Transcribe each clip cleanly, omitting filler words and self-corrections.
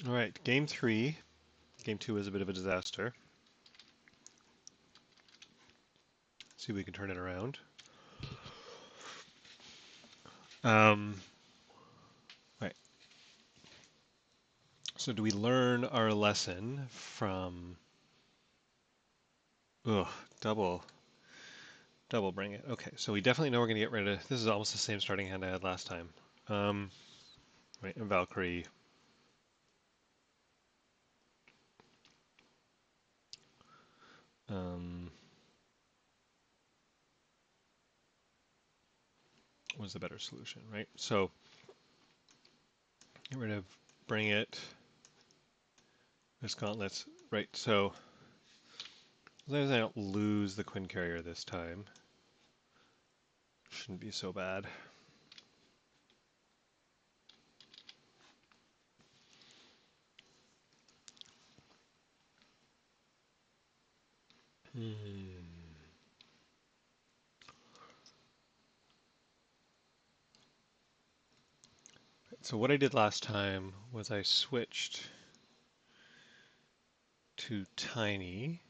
All right, game 3. Game 2 was a bit of a disaster. See if we can turn it around. Right. So do we learn our lesson from... Ugh, double bring it. Okay, so we definitely know we're going to get rid of... This is almost the same starting hand I had last time. Right, and Valkyrie. Was the better solution, right? So get rid of bring it. This gauntlets, right? So as long as I don't lose the Quinn Carrier this time, shouldn't be so bad. So what I did last time was I switched to tiny,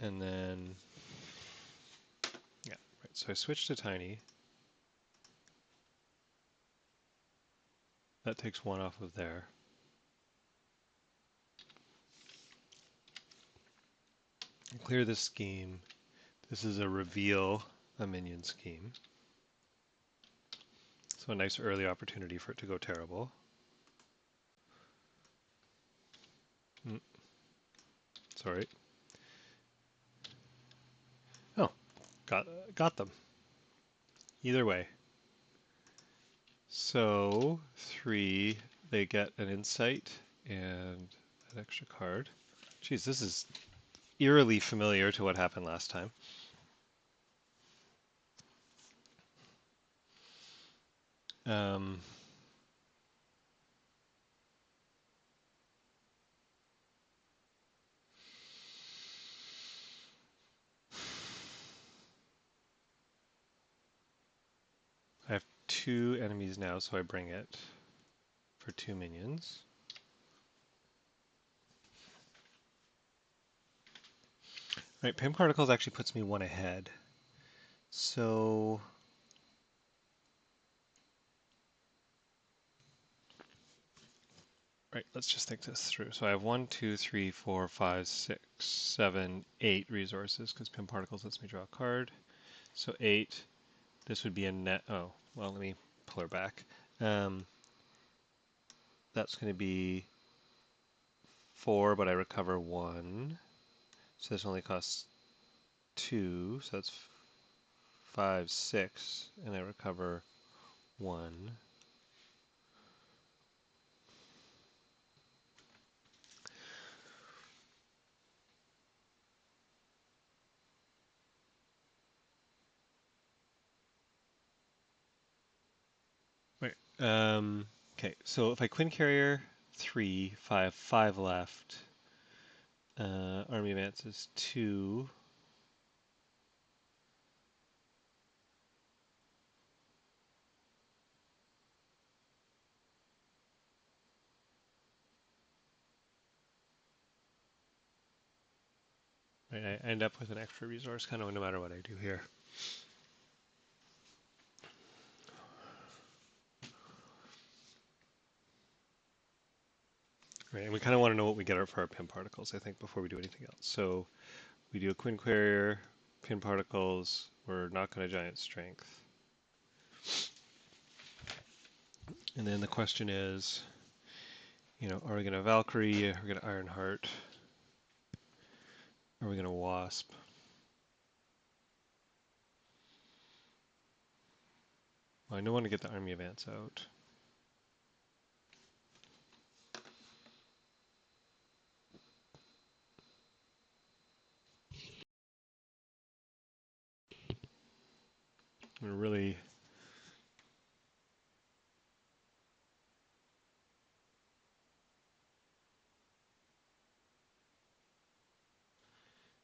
and then, yeah, right. So I switched to tiny. That takes one off of there. Clear this scheme. This is a reveal a minion scheme. So a nice early opportunity for it to go terrible. Sorry. Oh, got them. Either way. So 3, they get an insight and an extra card. Geez, this is eerily familiar to what happened last time. I have 2 enemies now, so I bring it for 2 minions. Right, Pim Particles actually puts me 1 ahead. So right, let's just think this through. So I have 1, 2, 3, 4, 5, 6, 7, 8 resources because Pim Particles lets me draw a card. So 8. This would be a net. Oh, well, let me pull her back. That's going to be 4, but I recover 1. So this only costs 2. So that's 5, 6, and I recover 1. Right. Okay, so if I Quinn Carrier 3, 5, 5 left. Army advances 2. Right, I end up with an extra resource kind of no matter what I do here. Right, and we kind of want to know what we get for our Pim Particles, I think, before we do anything else. So we do a Quinn Carrier, Pim Particles, we're not going to Giant Strength. And then the question is, you know, are we going to Valkyrie, are we going to Ironheart, are we going to Wasp? Well, I don't want to get the Army Advance out. We're really...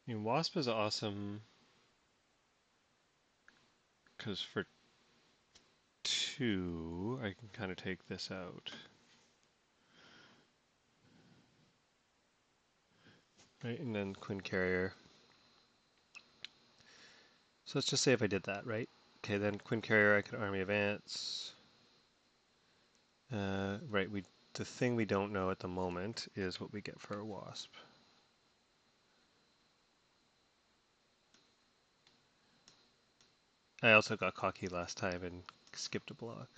I mean, Wasp is awesome because for 2, I can kind of take this out. Right, and then Queen Carrier. So let's just say if I did that, right? Okay, then Queen Carrier, I could Army Advance. Right, the thing we don't know at the moment is what we get for a Wasp. I also got cocky last time and skipped a block.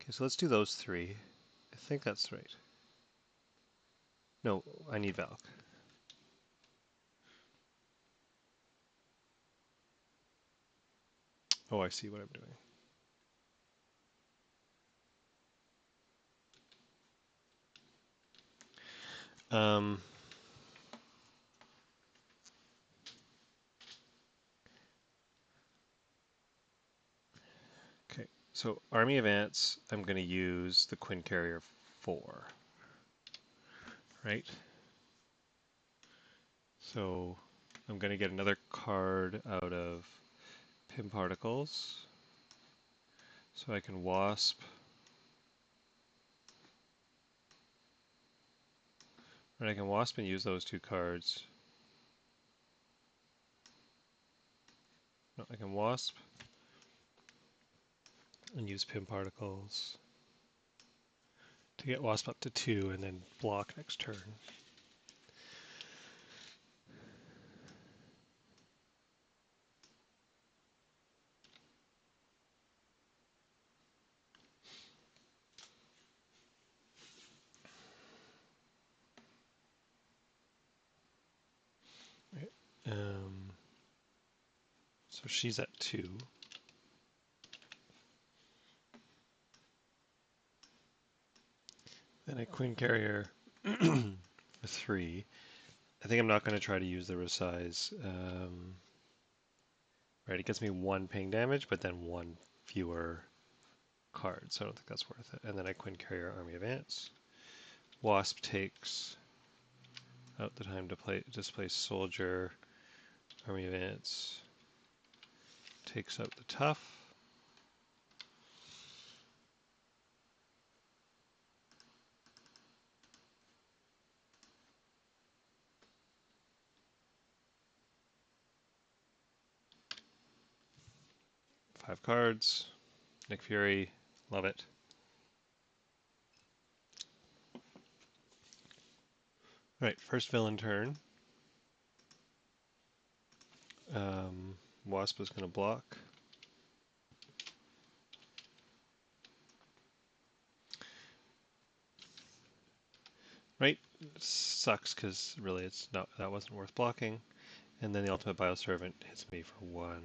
Okay, so let's do those 3. I think that's right. No, I need Valk. Oh, I see what I'm doing. Okay, so Army Advance, I'm going to use the Queen Carrier 4, right? So I'm going to get another card out of Pim Particles. So I can Wasp. Right, I can Wasp and use those 2 cards. No, I can Wasp and use Pim Particles to get Wasp up to 2 and then block next turn. Right. So she's at 2. Then a Queen Carrier for 3. I think I'm not going to try to use the resize. Right, it gets me 1 ping damage, but then 1 fewer cards, so I don't think that's worth it. And then I Queen Carrier Army Advance. Wasp takes out the time to displace Soldier. Army Advance takes out the Tough. Five cards. Nick Fury, love it. Right, first villain turn. Wasp is going to block. Right, sucks because really that wasn't worth blocking. And then the Ultimate Bioservant hits me for 1.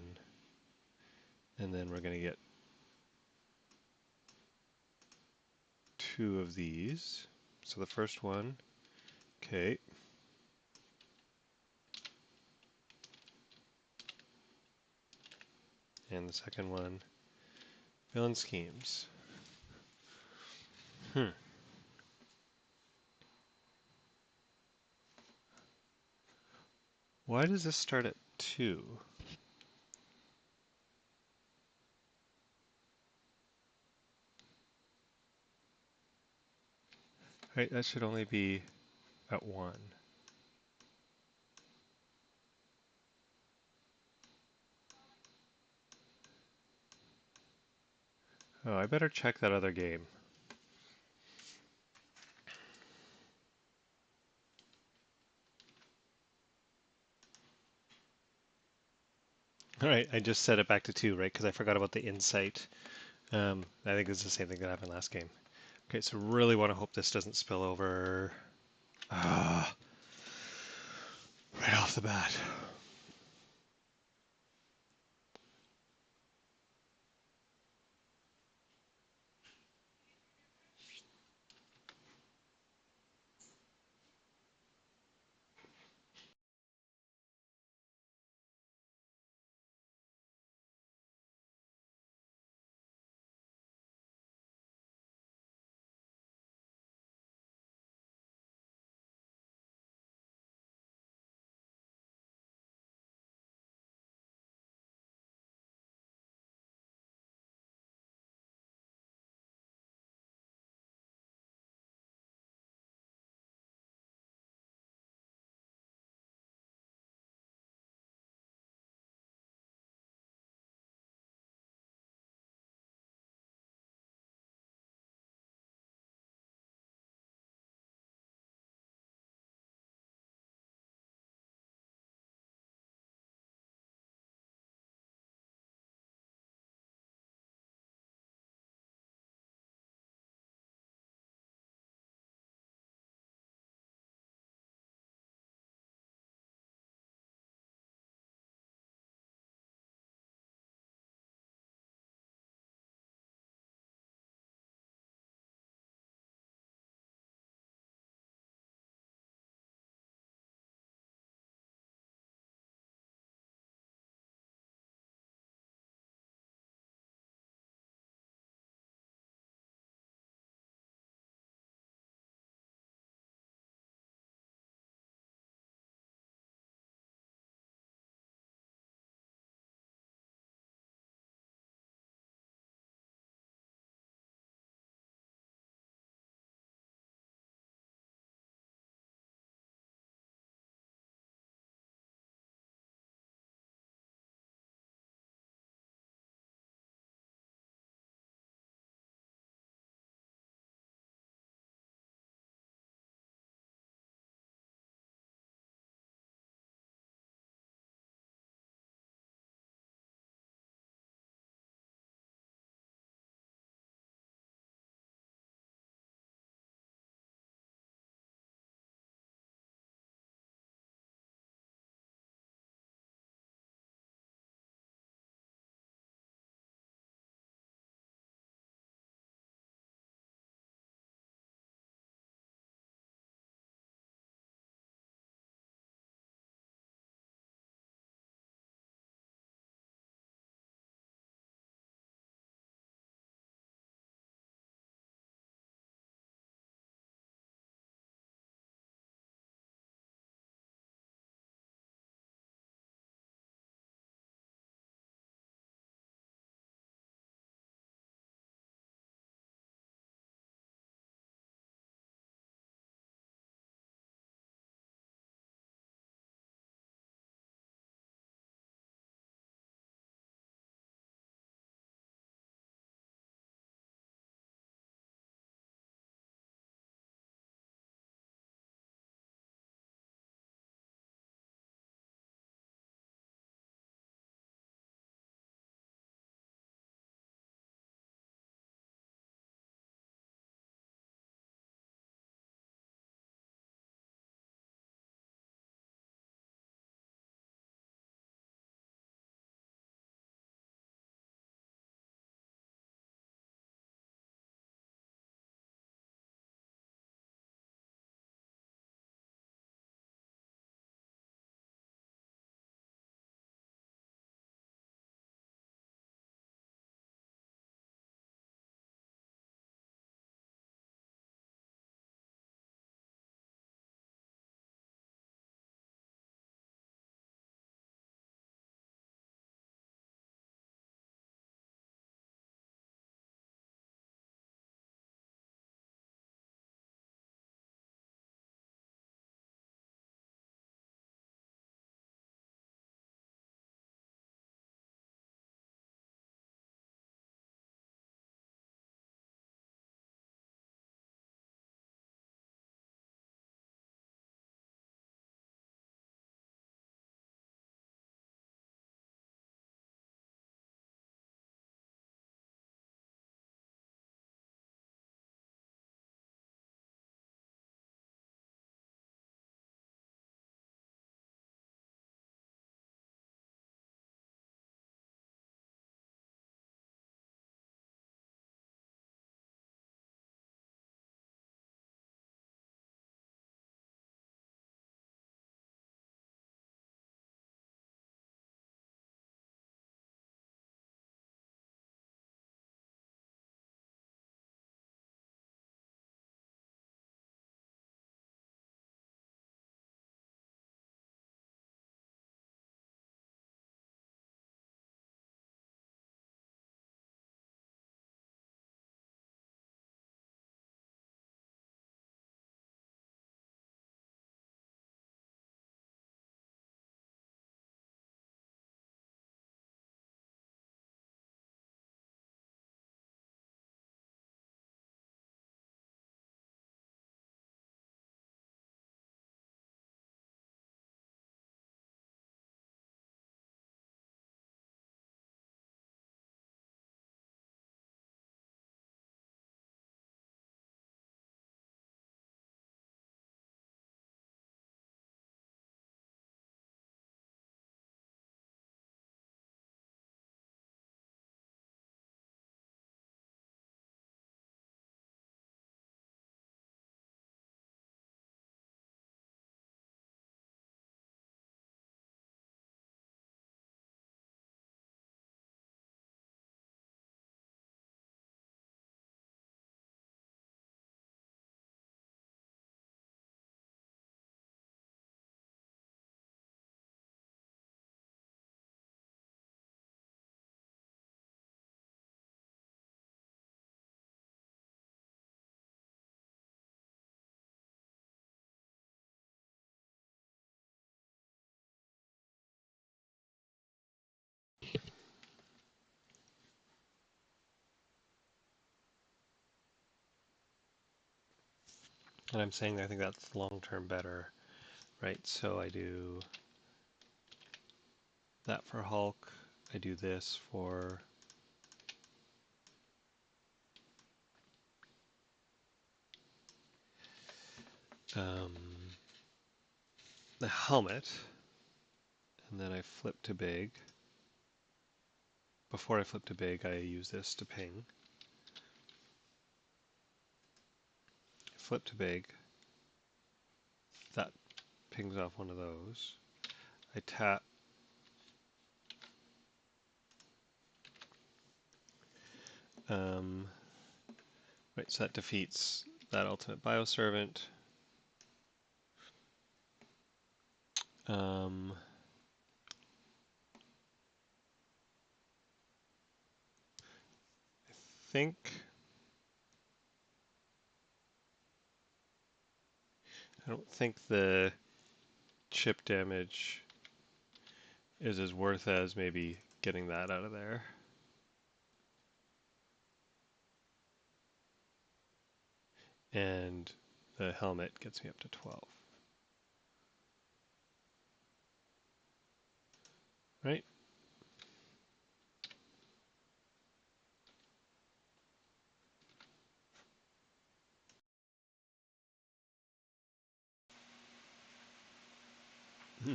And then we're going to get 2 of these. So the first one, okay. And the second one, Villain Schemes. Why does this start at 2? Right, that should only be at 1. Oh, I better check that other game. All right, I just set it back to 2, right? Because I forgot about the insight. I think it's the same thing that happened last game. Okay, so really want to hope this doesn't spill over. Right off the bat. And I'm saying I think that's long-term better, right? So I do that for Hulk. I do this for the helmet, and then I flip to big. Before I flip to big, I use this to ping. Flip to big. That pings off one of those. I tap. Right, so that defeats that ultimate bioservant. I think I don't think the chip damage is as worth as maybe getting that out of there. And the helmet gets me up to 12. Right?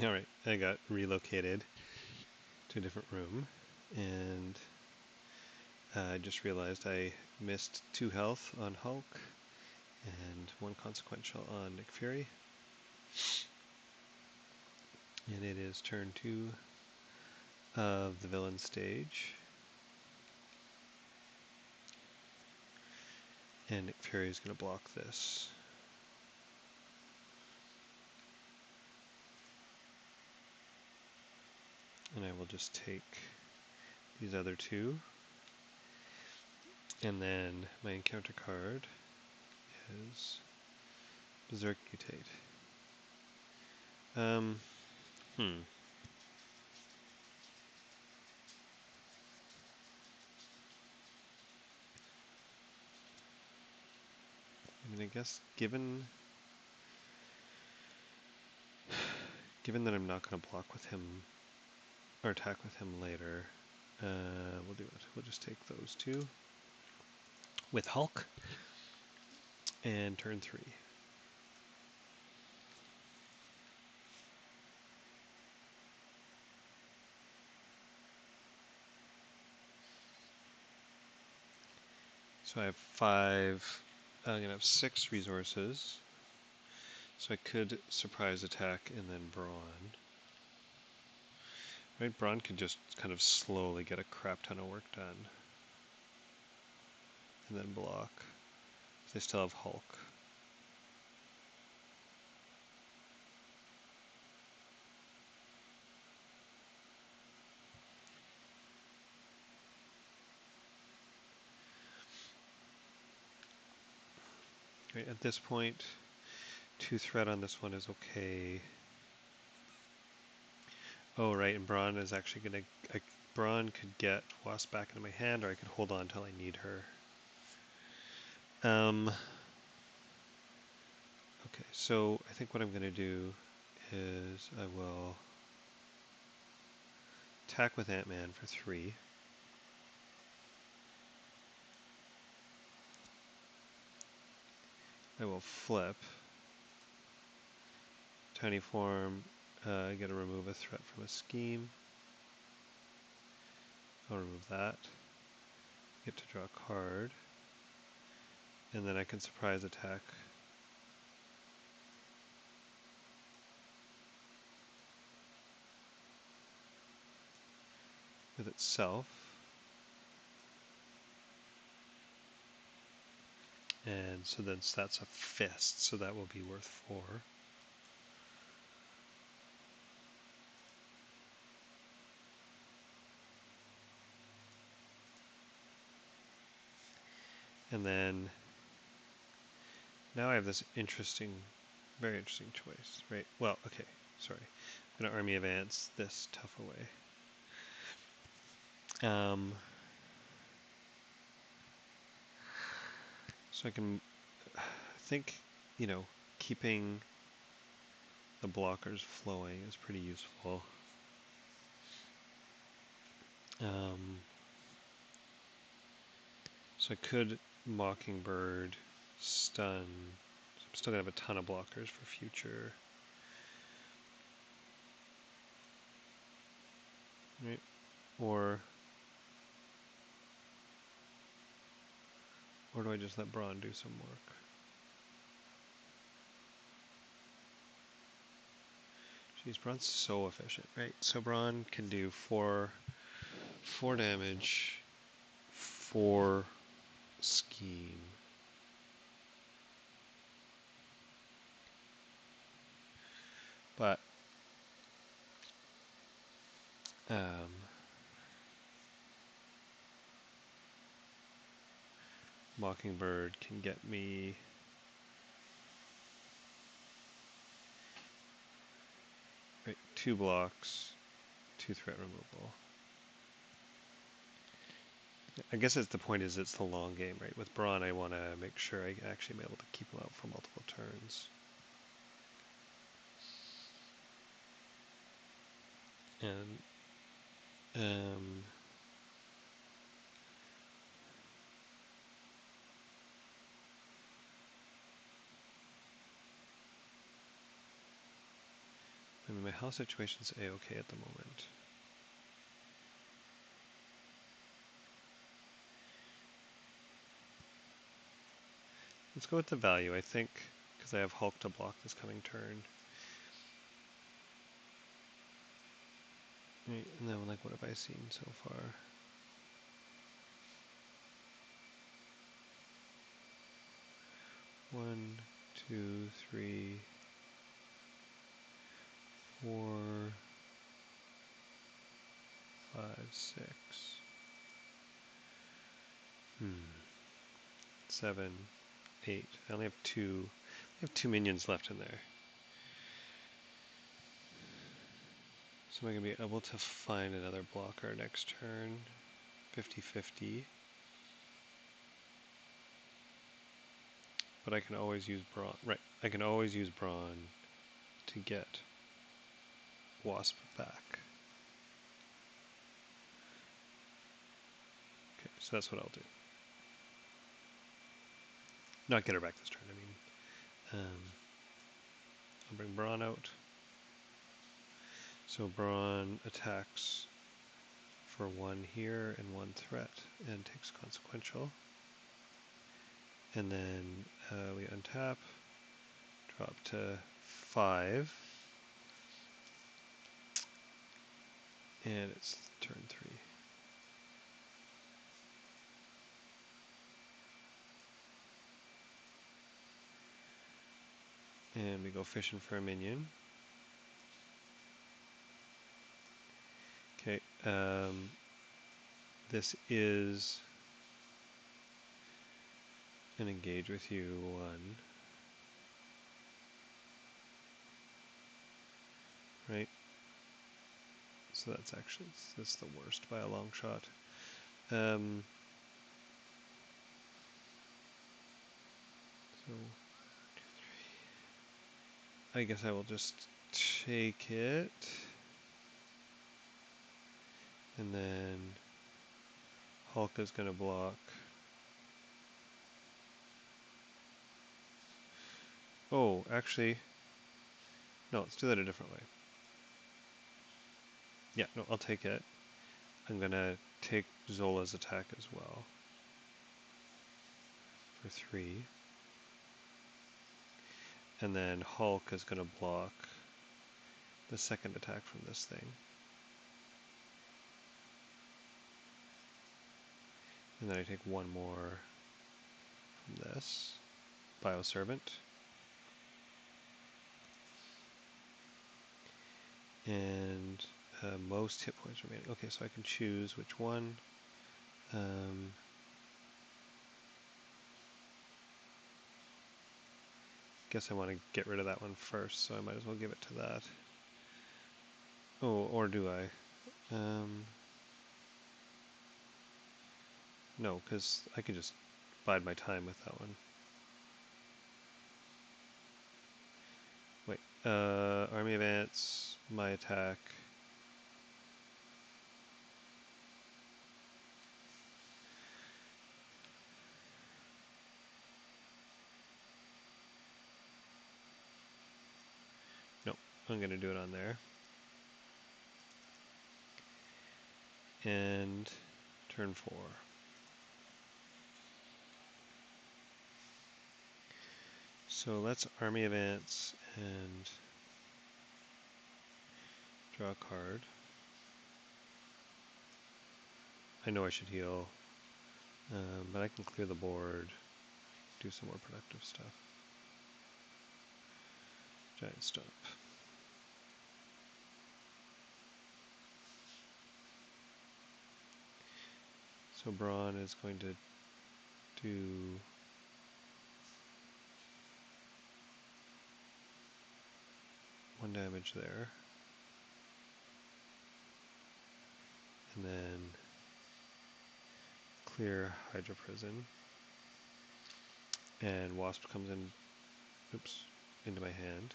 All right, I got relocated to a different room, and I just realized I missed 2 health on Hulk and 1 consequential on Nick Fury. And it is turn 2 of the villain stage. And Nick Fury is going to block this. And I will just take these other 2. And then my encounter card is Berserk Mutate. I mean, I guess given that I'm not going to block with him or attack with him later, we'll do it. We'll just take those 2 with Hulk and turn 3. So I have 5. I'm going to have 6 resources. So I could surprise attack and then Brawn. Right, Brawn could just kind of slowly get a crap ton of work done. And then block. They still have Hulk. Right, at this point, 2 threat on this one is okay. Oh, right, and Brawn is actually going to... Brawn could get Wasp back into my hand, or I could hold on until I need her. Okay, so I think what I'm going to do is I will attack with Ant-Man for 3. I will flip. Tiny form, I get to remove a threat from a scheme. I'll remove that. Get to draw a card. And then I can surprise attack. With itself. And so then that's a fist, so that will be worth 4. And then now I have this interesting, very interesting choice, right? Well, okay, sorry. I'm going to Army Advance this tough away. So I can think, you know, keeping the blockers flowing is pretty useful. So I could Mockingbird, stun. So I'm still going to have a ton of blockers for future. Right? Or do I just let Braun do some work? Jeez, Braun's so efficient, right? So Braun can do four damage, 4 scheme. But Mockingbird can get me right, 2 blocks, 2 threat removal. I guess the point is it's the long game, right? With Braun, I want to make sure I actually am able to keep him out for multiple turns. And I mean, my health situation's a-okay at the moment. Let's go with the value, I think, because I have Hulk to block this coming turn. Right, and then, like, what have I seen so far? One, two, three, 4, 5, 6. 7, 8. I only have 2. I have 2 minions left in there. So am I going to be able to find another blocker next turn? 50-50. But I can always use Braun. Right, I can always use Braun to get Wasp back. Okay, so that's what I'll do. Not get her back this turn, I mean. I'll bring Braun out. So Braun attacks for 1 here and 1 threat and takes consequential. And then we untap, drop to 5. And it's turn 3. And we go fishing for a minion. Okay, this is an engage with you 1. Right? So that's the worst by a long shot. So I guess I will just take it. And then Hulk is going to block. Oh, actually, no, let's do that a different way. Yeah, no, I'll take it. I'm going to take Zola's attack as well. For 3. And then Hulk is going to block the second attack from this thing. And then I take 1 more from this. Bioservant. And most hit points remaining. Okay, so I can choose which one. Guess I want to get rid of that one first, so I might as well give it to that. Oh, or do I? No, because I can just bide my time with that one. Army advance, my attack. Nope, I'm going to do it on there. And turn 4. So let's army advance and draw a card. I know I should heal, but I can clear the board, do some more productive stuff. Giant stomp. So Brawn is going to do 1 damage there. And then clear Hydra Prison. And Wasp comes in, oops, into my hand.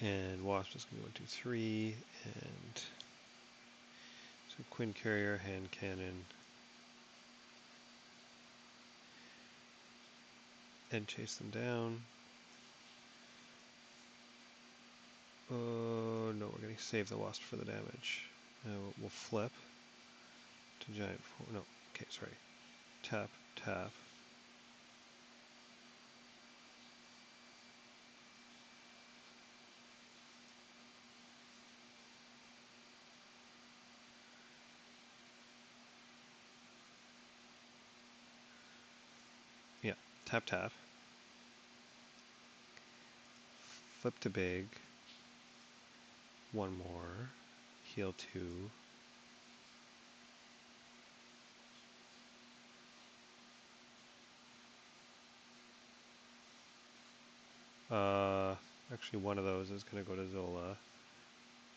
And Wasp is going to go 1, 2, 3, and so Quinn Carrier, Hand Cannon, and chase them down. Oh no, we're going to save the Wasp for the damage. We'll flip to Giant 4, no, okay, sorry. Tap, tap. Yeah, tap, tap. Flip to big. 1 more. Heal 2. Actually one of those is going to go to Zola.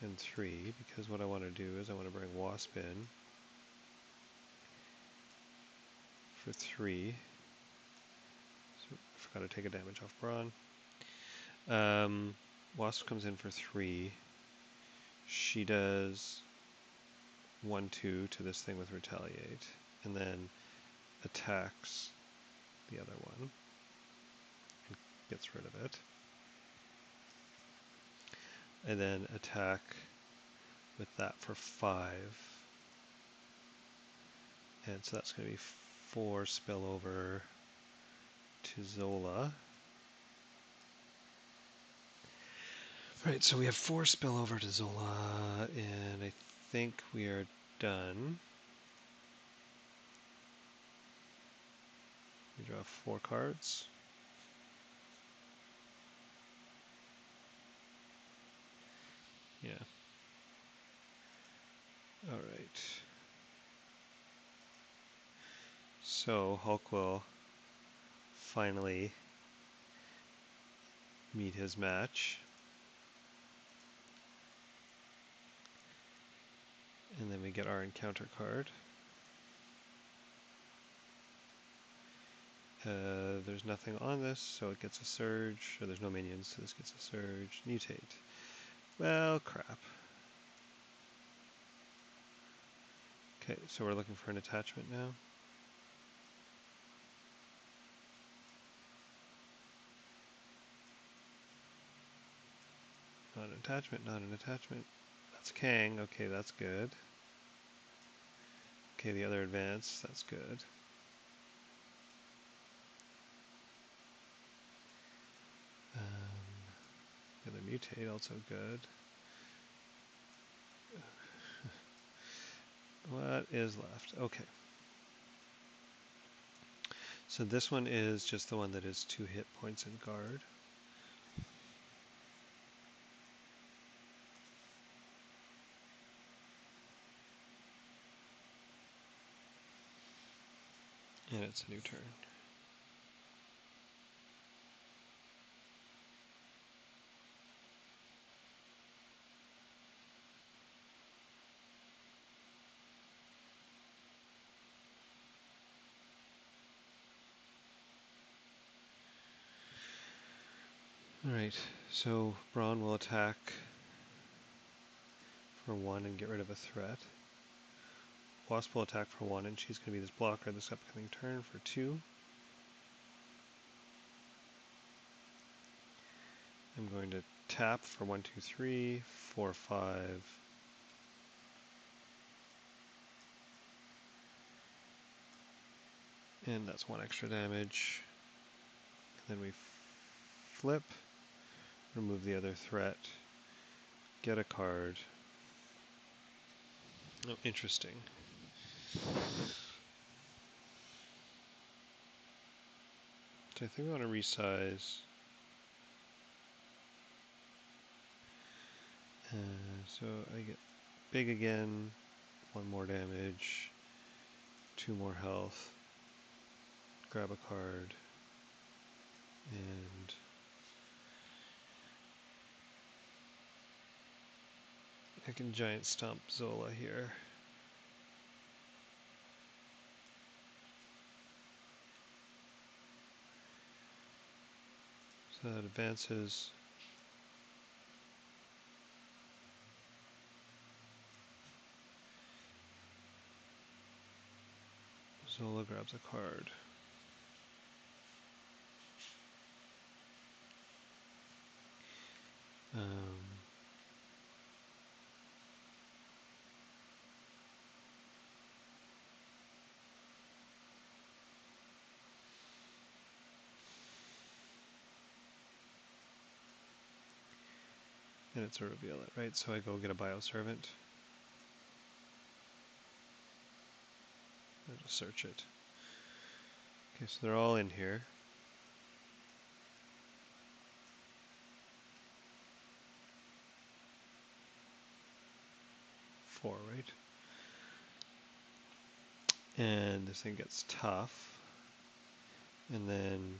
And 3, because what I want to do is I want to bring Wasp in for 3. So I forgot to take a damage off Brawn. Wasp comes in for 3. She does 1, 2 to this thing with Retaliate, and then attacks the other one and gets rid of it. And then attack with that for 5. And so that's going to be 4 spillover to Zola. Right, so we have 4 spillover to Zola, and I think we are done. We draw 4 cards. Yeah. All right. So Hulk will finally meet his match. And then we get our encounter card. There's nothing on this, so it gets a surge. Or there's no minions, so this gets a surge. Mutate. Well, crap. Okay, so we're looking for an attachment now. Not an attachment, not an attachment. That's Kang. Okay, that's good. Okay, the other advance, that's good. The other mutate, also good. What is left? Okay. So this one is just the one that is 2 hit points in guard. And it's a new turn. Alright, so Braun will attack for 1 and get rid of a threat. Wasp will attack for 1 and she's going to be this blocker this upcoming turn for 2. I'm going to tap for 1, 2, 3, 4, 5. And that's 1 extra damage. And then we flip, remove the other threat, get a card. Oh, interesting. So I think we want to resize. So I get big again, 1 more damage, 2 more health, grab a card, and I can giant stomp Zola here. So that advances. Zola grabs a card. And it's a reveal it, right? So I go get a bioservant. I'll just search it. Okay, so they're all in here. 4, right? And this thing gets tough. And then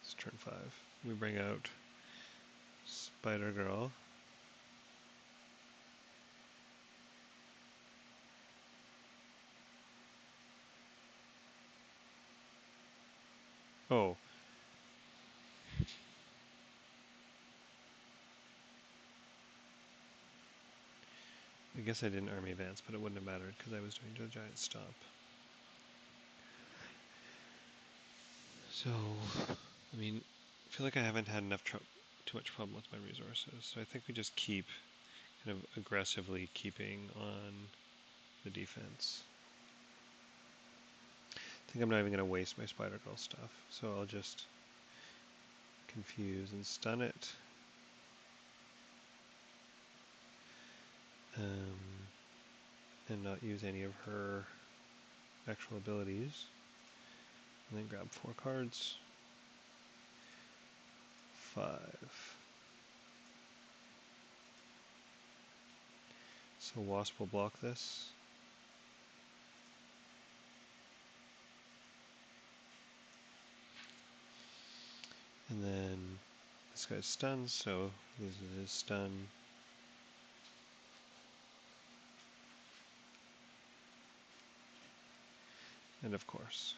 it's turn 5. We bring out Spider Girl. Oh. I guess I didn't army advance, but it wouldn't have mattered because I was doing the giant stomp. So, I mean, I feel like I haven't had too much problem with my resources. So I think we just keep kind of aggressively keeping on the defense. I think I'm not even going to waste my Spider Girl stuff. So I'll just confuse and stun it. And not use any of her actual abilities. And then grab 4 cards. 5. So Wasp will block this. And then this guy's stunned, so loses his stun. And of course.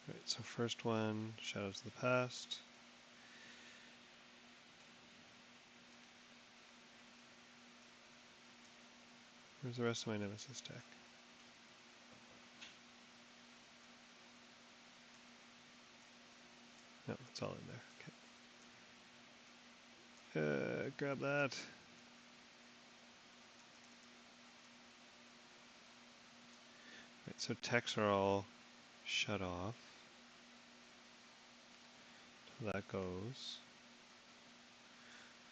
Right, so first one, Shadows of the Past. Where's the rest of my Nemesis deck? No, it's all in there. Okay. Grab that. Right, so techs are all shut off. So that goes.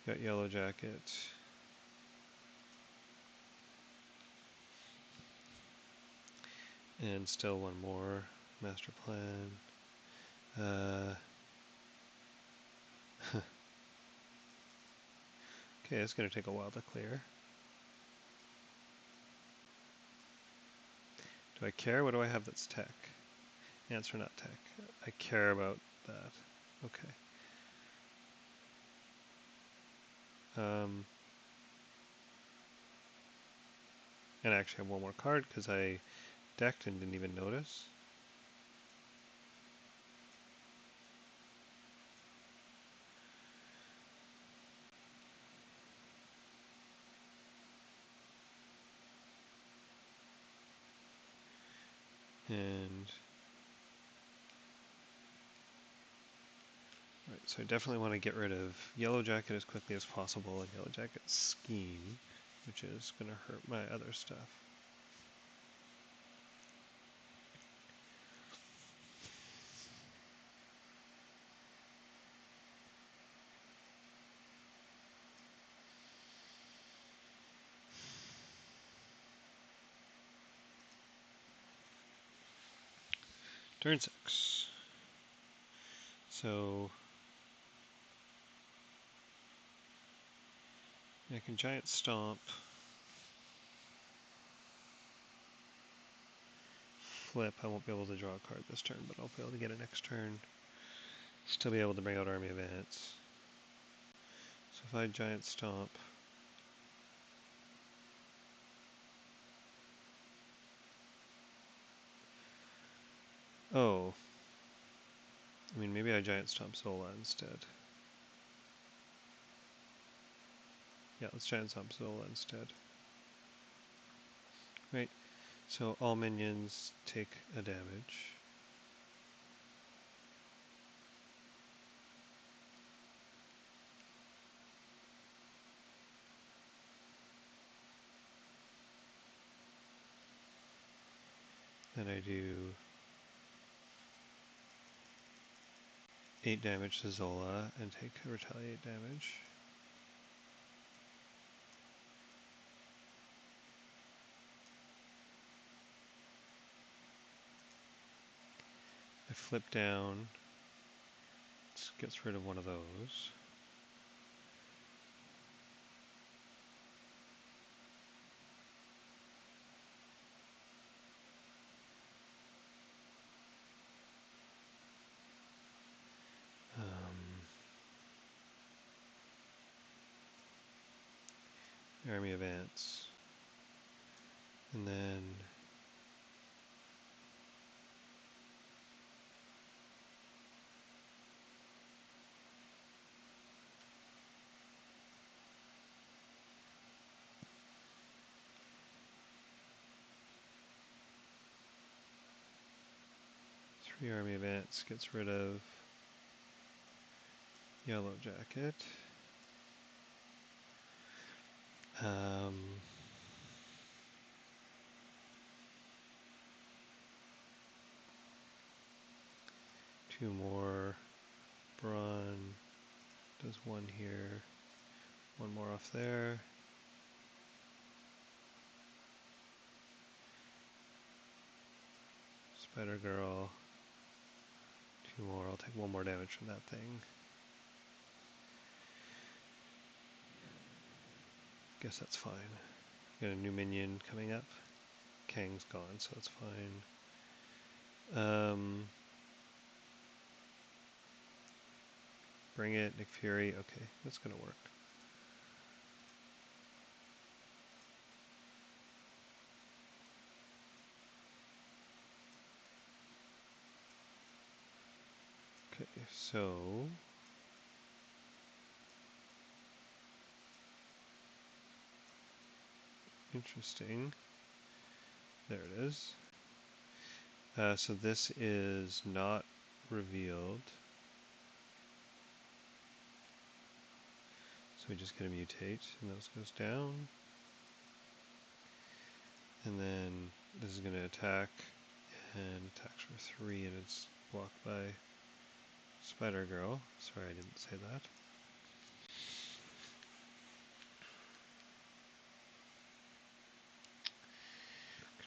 Got Yellow Jacket. And still one more. Master Plan. Okay, it's going to take a while to clear. Do I care? What do I have that's tech? Answer not tech. I care about that. Okay. And I actually have one more card because I decked and didn't even notice. And right, so I definitely want to get rid of Yellow Jacket as quickly as possible and Yellow Jacket's scheme, which is going to hurt my other stuff. Turn 6. So I can Giant Stomp, flip. I won't be able to draw a card this turn, but I'll be able to get it next turn. Still be able to bring out Army of Ants. So if I Giant Stomp, oh, I mean maybe I Giant Stomp Zola instead. Yeah, let's Giant Stomp Zola instead. Right, so all minions take a damage. Then I do 8 damage to Zola and take retaliate damage. I flip down, gets rid of one of those. Army of Ants. And then three Army of Ants gets rid of Yellow Jacket. Two more. Brawn does one here, one more off there. Spider Girl, two more. I'll take one more damage from that thing. Guess that's fine. Got a new minion coming up. Kang's gone, so it's fine. Bring it, Nick Fury. Okay, that's gonna work. Okay, so interesting. There it is. So this is not revealed. So we just get a mutate, and those goes down. And then this is going to attack, and attacks for 3, and it's blocked by Spider Girl. Sorry, I didn't say that.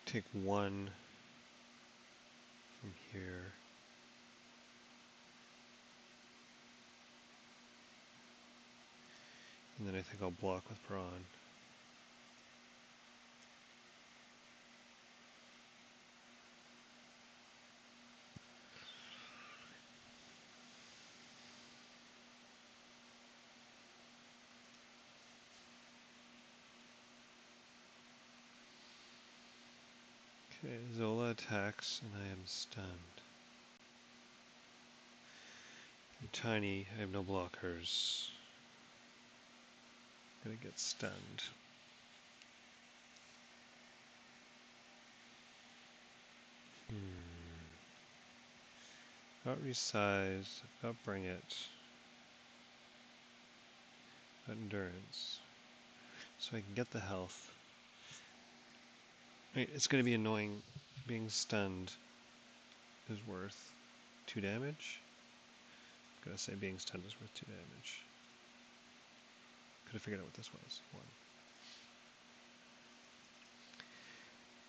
Take 1 from here. And then I think I'll block with Brawn. Okay, Zola attacks and I am stunned. I'm tiny, I have no blockers. I'm gonna get stunned. Got resize, I've got bring it. Got endurance. So I can get the health. Wait, it's gonna be annoying. Being stunned is worth 2 damage. I'm gonna say being stunned is worth 2 damage. Could have figured out what this was.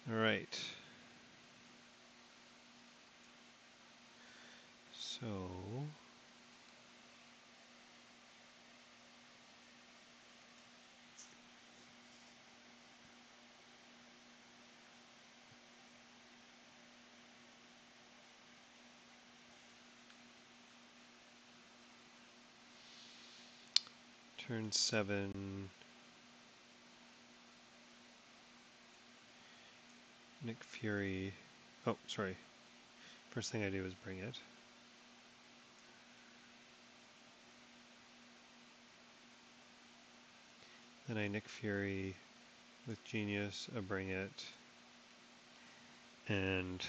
1. Alright. So turn 7. Nick Fury. Oh, sorry. First thing I do is bring it. Then I Nick Fury with Genius, I bring it, and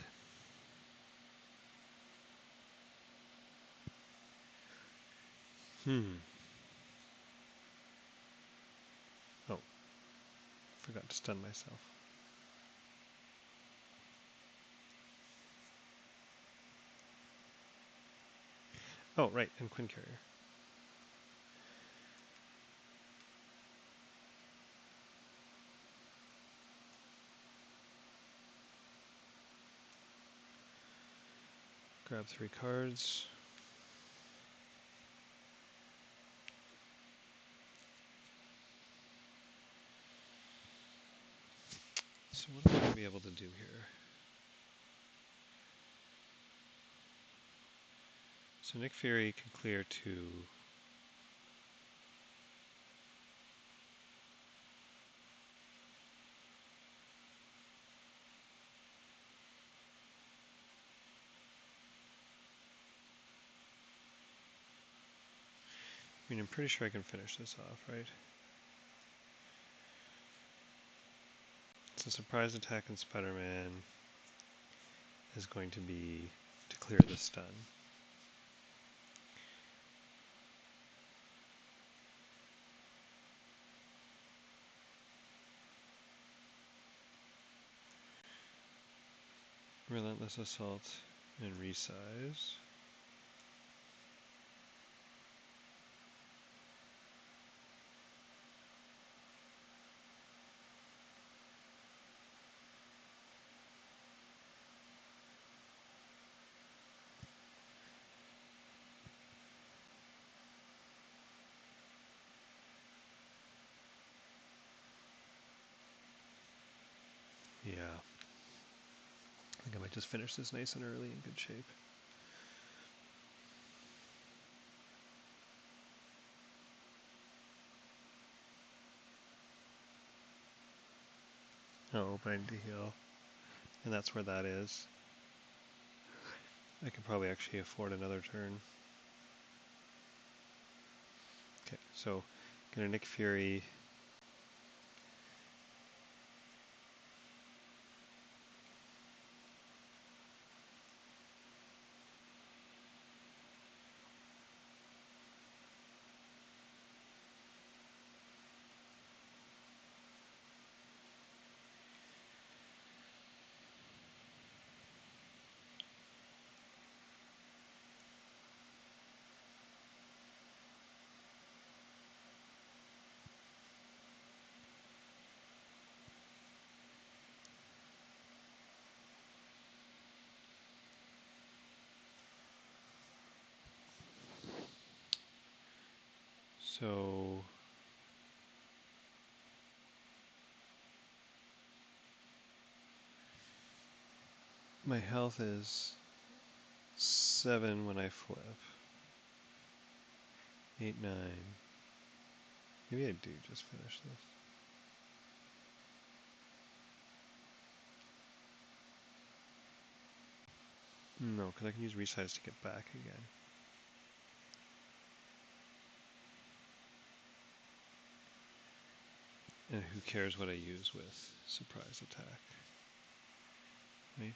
oh, forgot to stun myself. Oh, right, and Quinn Carrier. Grab 3 cards. So what am I going to be able to do here? So Nick Fury can clear 2. I mean, I'm pretty sure I can finish this off, right? So surprise attack on Spider-Man is going to be to clear the stun. Relentless Assault and Resize. Yeah. I think I might just finish this nice and early in good shape. Oh, but I need to heal. And that's where that is. I could probably actually afford another turn. Okay, so gonna Nick Fury. So my health is 7 when I flip. 8, 9. Maybe I do just finish this. No, because I can use resize to get back again. And who cares what I use with surprise attack, right?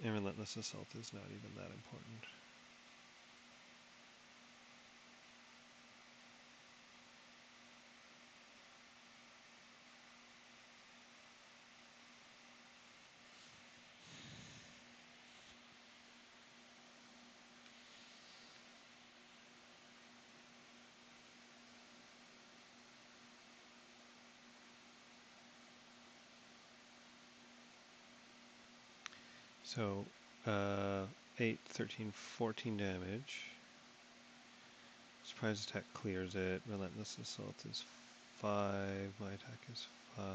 And relentless assault is not even that important. So 8, 13, 14 damage. Surprise attack clears it. Relentless assault is 5. My attack is 5.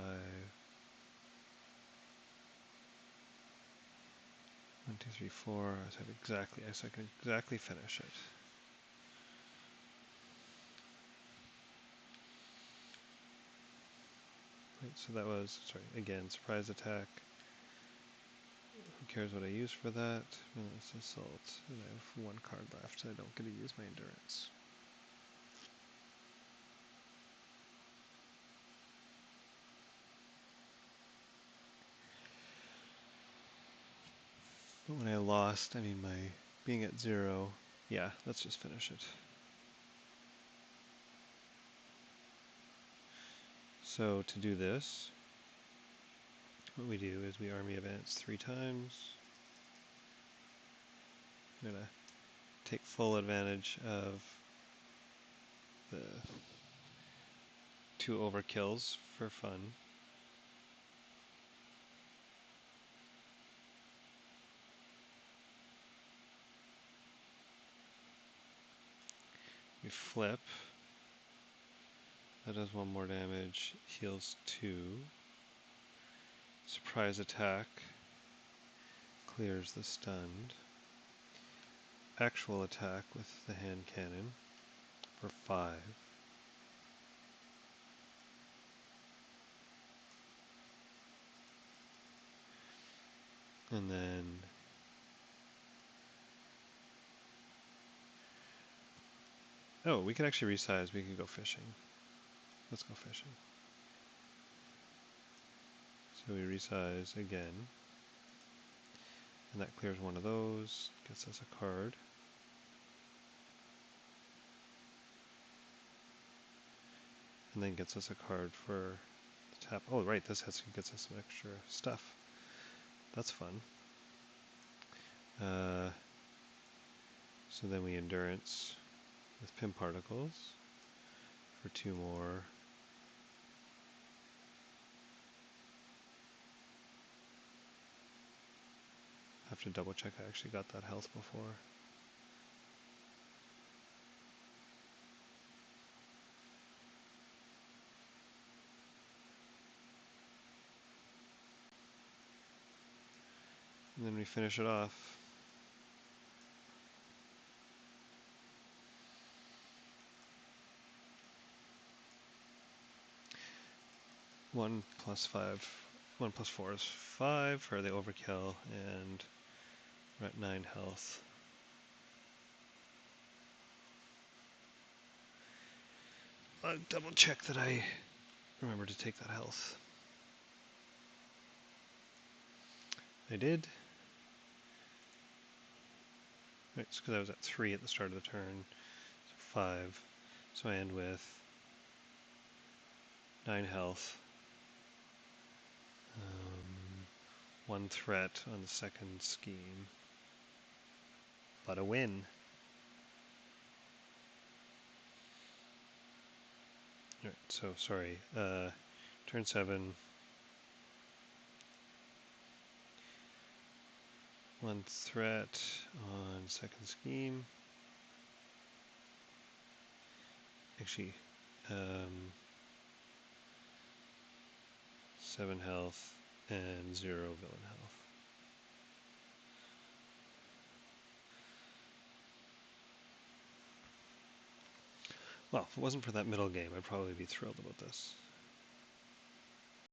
1, 2, 3, 4. I said exactly. I can exactly finish it. Right, so that was, sorry, again, surprise attack. Who cares what I use for that? Relentless assault. And I have 1 card left, so I don't get to use my endurance. But when I lost, I mean, my being at 0, yeah, let's just finish it. So to do this, what we do is we army advance 3 times. I'm going to take full advantage of the 2 overkills for fun. We flip. That does 1 more damage, heals 2. Surprise attack clears the stunned. Actual attack with the hand cannon for 5. And then oh, we can actually resize. We can go fishing. Let's go fishing. So we resize again. And that clears 1 of those, gets us a card. And then gets us a card for the tap. Oh, right, this gets us some extra stuff. That's fun. So then we endurance with pin particles for 2 more. I have to double check I actually got that health before. And then we finish it off. One plus 4 is 5 for the overkill, and we're at 9 health. I'll double check that I remember to take that health. I did. Right, it's because I was at 3 at the start of the turn, so 5. So I end with 9 health. 1 threat on the second scheme, but a win. Right, so sorry, turn 7. 1 threat on second scheme. Actually, 7 health and 0 villain health. Well, if it wasn't for that middle game, I'd probably be thrilled about this.